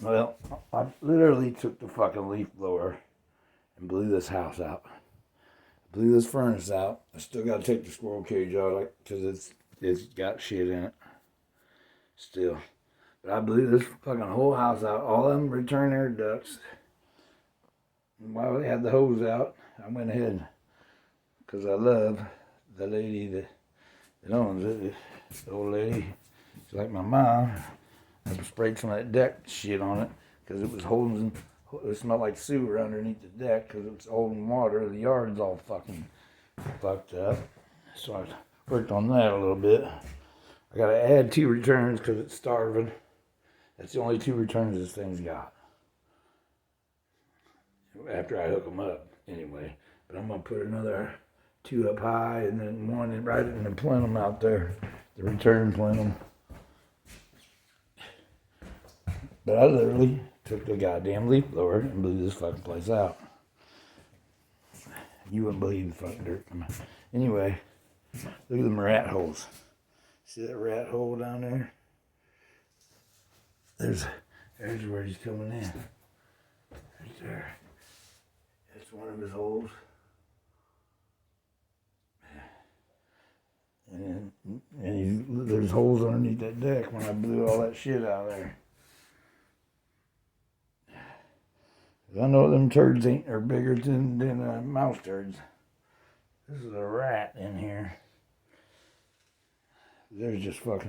Well, I literally took the fucking leaf blower and blew this house out. Blew this furnace out. I still got to take the squirrel cage out because it's got shit in it. Still. But I blew this fucking whole house out. All them return air ducts. And while they had the hose out, I went ahead because I love the lady that owns it. The old lady. She's like my mom. I sprayed some of that deck shit on it because it was holding. It smelled like sewer underneath the deck because it was holding water. The yard's all fucking fucked up. So I worked on that a little bit. I got to add 2 returns because it's starving. That's the only 2 returns this thing's got. After I hook them up, anyway. But I'm going to put another 2 up high and then 1 right in the plenum out there. The return plenum. But I literally took the goddamn leaf blower and blew this fucking place out. You wouldn't believe the fucking dirt. Anyway, look at them rat holes. See that rat hole down there? There's where he's coming in. Right there. That's one of his holes. And there's holes underneath that deck when I blew all that shit out of there. I know them turds are bigger than mouse turds. This is a rat in here. There's just fucking